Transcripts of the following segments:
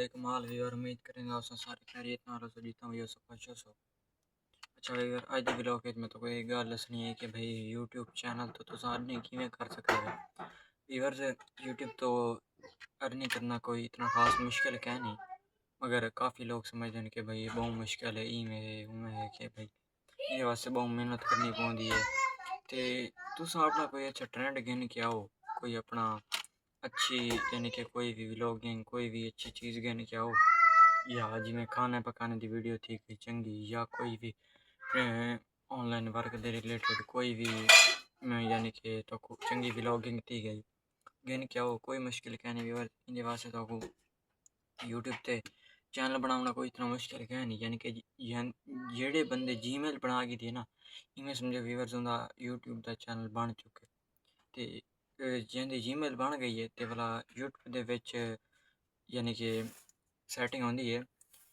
कमाल व्यूअर उम्मीद करेंगे आप सारे खैरियत नाल हो जितना भी हो सको अच्छो सो। अच्छा व्यूअर अज दे व्लॉग विच मैं तो कोई गल दसनी है कि भाई यूट्यूब चैनल तो तुस अर्निंग किवें कर सकते हो। व्यूअर्स यूट्यूब तो अर्निंग करना कोई इतना खास मुश्किल है नहीं, मगर काफ़ी लोग समझते हैं कि भाई बहुत मुश्किल है इवें है उवें है कि भाई ये वास्ते बहुत मेहनत करनी पौंदी है। ते तुस अपना कोई अच्छा ट्रेंड गिन के आओ, कोई अपना अच्छी यानी कि कोई भी व्लॉगिंग कोई भी अच्छी चीज़ गिन के आओ, या जिमें खाने पकाने की वीडियो थी कोई चंगी, या कोई भी ऑनलाइन वर्क के रिलेटेड कोई भी यानी कि तो चंगी व्लॉगिंग थी गई गिन के आओ, कोई मुश्किल क्या नहीं व्यूअर इन वास्ते तो यूट्यूब पे चैनल बनाना कोई इतना मुश्किल है नहीं। यानी कि जेड़े बंदे जीमेल बना के दिए ना इवें समझो व्यूअर्स उनका यूट्यूब का चैनल बन चुके ते जिंदी जीमेल बन गई है तो भला यूट्यूब दे विच यानी कि सैटिंग होंदी है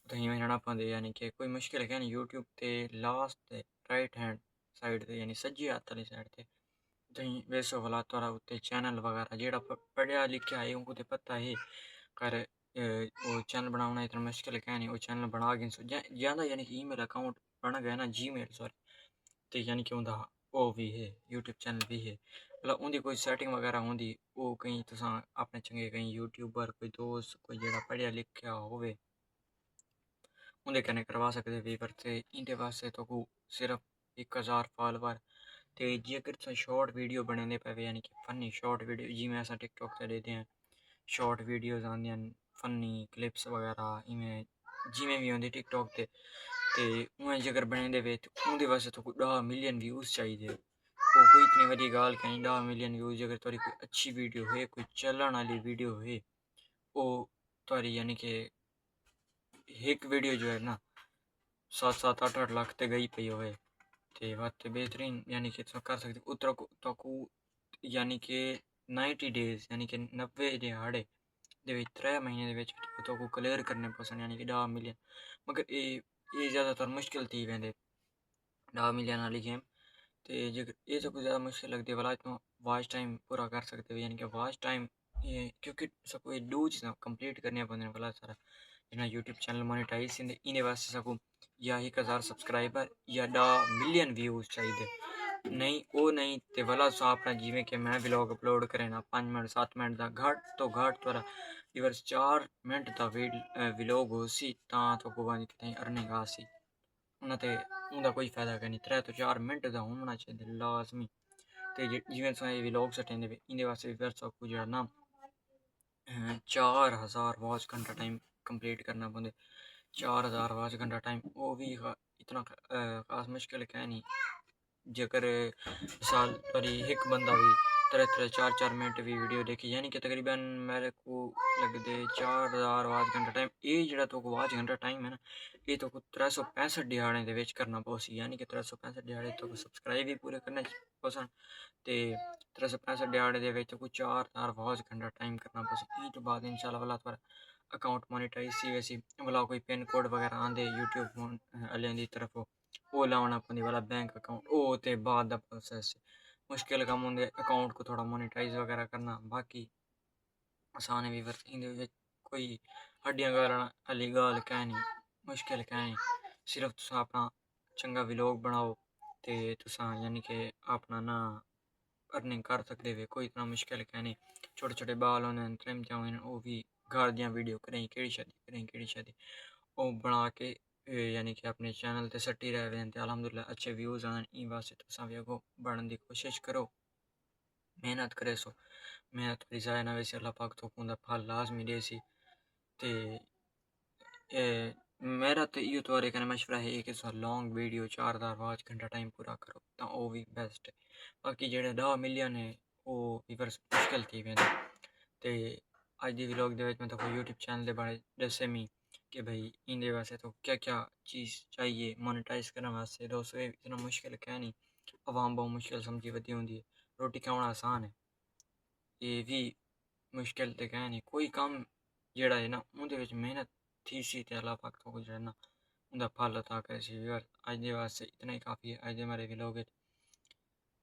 तो इवें रहना पाते, यानी कि कोई मुश्किल है नहीं। यूट्यूब ते लास्ट ते राइट हैंड साइड ते यानी सज्जी हाथ वाली साइड ते तुम वैसो भला थोड़ा उत्ते चैनल वगैरह जेड़ा पढ़िया लिखा है उनको तो पता है कर वो चैनल बनाना इतना मुश्किल है नहीं। वो चैनल बना के ज़्यादा यानी कि ईमेल अकाउंट बन गया ना जीमेल सॉरी, तो यानी कि उनका वो भी है यूट्यूब चैनल भी है, मतलब उनकी कोई सेटिंग वगैरह होंगी वो कहीं तुसा अपने चंगे कहीं यूट्यूबर कोई दोस्त कोई जेड़ा पढ़िया लिखा होवे उनके कन्नै करवा सकते वीवर ते इंदे वास्ते तो सिर्फ 1000 फॉलोवर ते जेकर तुसें शॉर्ट वीडियो बनाने पवे यानी कि फनी शॉर्ट वीडियो जिमें अस टिकटॉक से देते हैं शॉर्ट वीडियोज़ आंदियां फनी क्लिप्स वगैरह इवें जिमें भी होंदी टिकटॉक ते उवें जेकर बनाने वे तो उनके वास्ते तो 10 मिलियन व्यूज़ चाहिए। वो कोई इतनी बड़ी गाल कहीं 10 मिलियन व्यूज़ अगर थोड़ी कोई अच्छी वीडियो है कोई चलन वाली वीडियो है वो थोड़ी यानी कि एक वीडियो जो है ना 7-7 8-8 लाख ते गई पई होवे ते बात बेहतरीन यानी कि तुम कर सकते उतरा को यानी कि 90 डेज यानी कि 90 दिहाड़े दे विच 3 महीने दे विच तो क्लियर करने पसंद यानी कि 10 मिलियन, मगर ये ज़्यादातर मुश्किल थी वेंदे 10 मिलियन वाली गेम ते जेकर ये तो कुछ ज़्यादा मुश्किल लगती है भला इतना वॉच टाइम पूरा कर सकते हो यानी कि वॉच टाइम ये क्योंकि सबको दो चीज़ें कंप्लीट करनी पौंदियां भला सारा जिन्हें यूट्यूब चैनल मोनेटाइज इन वास्ते सकूँ या 1000 सब्सक्राइबर या 10 मिलियन व्यूज़ चाहिए नहीं वो नहीं तो भला सो अपना जिमें कि मैं व्लॉग अपलोड करें ना 5 मिनट 7 मिनट का घट तो घट थोड़ा इवर 4 मिनट का व्लॉग हो सी तो कहीं अर्निंग आ सी उन्हें उनका कोई फायदा नहीं 3 तो 4 मिनट का होना चाहिए लाजमी। तो जिमें तुसें व्लॉग सटेंदे इन वास्ते फिर सबको जो ना 4000 वॉच घंटा टाइम कंप्लीट करना पौंदे 4000 वॉच घंटा टाइम वो भी इतना खास मुश्किल है नहीं। जेकर साल पर एक बंदा भी 3-4 मिनट भी वीडियो देखी यानी कि तकरीबन मेरे को लगते 4000 वाच घंटा टाइम ये जरा तो वाच घंटा टाइम है ना ये तो 365 दिहाड़े दे विच करना पौसी यानी कि 365 दिहाड़े तो सब्सक्राइब भी पूरे करने पौसन ते 365 दिहाड़े दे विच तो 4000 वाच घंटा टाइम करना पौसी। तो बाद इंशाल्लाह वाला थोड़ा अकाउंट मोनेटाइज सी वैसी वाला कोई पिन कोड वगैरह आंदे यूट्यूब वाले की तरफ वो लाना पौंदी वाला बैंक अकाउंट वो ते बाद दा प्रोसेस मुश्किल कम होंदे अकाउंट को थोड़ा मोनेटाइज वगैरह करना बाकी आसान है वीवर इंदे कोई हड्डियां गालना वाली गाल क्या नहीं मुश्किल क्या नहीं सिर्फ तुसा अपना चंगा व्लॉग बनाओ ते तुसा यानी कि अपना ना अर्निंग कर सकते वे कोई इतना मुश्किल क्या नहीं। छोटे छोटे बाल होने ट्रिम जाओ वो भी घर दियाँ वीडियो करें केड़ी शादी वो बना के यानी कि अपने चैनल ते सट्टी रहे हैं अलहमदुलिल्लाह अच्छे व्यूज़ आन इन वास्ते तुसा भी अगो बढ़ने की कोशिश करो मेहनत करे सो मेहनत करी जाए ना वैसे अल्लाह पाक तो उनका फल लाजमी दे सी ते मेरा तो यो तोरे कने मशवरा है कि तुसा लॉन्ग वीडियो 4000 वाच घंटा टाइम पूरा करो तो वो भी बेस्ट है। बाकी जेड़े 10 मिलियन है वो वीवर्स मुश्किल थी वेंदे ते अज दी व्लॉग दे विच मैं तो यूट्यूब चैनल दे बारे दसे मी कि भाई इंदे वास्ते तो क्या क्या चीज़ चाहिए मोनेटाइज करने वास्ते दोस्तों इतना मुश्किल क्या नहीं आवाम बहुत मुश्किल समझी वधी होंदी है रोटी खाना आसान है ये भी मुश्किल तो क्या नहीं कोई काम जेड़ा है ना उनके विच मेहनत थी सी ते अल्लाह पाक तो जो है ना उनका फल अता करे सी अज दे वास्ते इतना ही काफ़ी है अज दे हमारे व्लॉग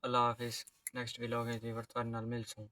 अल्लाह हाफिज़ नेक्स्ट व्लॉग है थोड़े नाल मिलसूँ।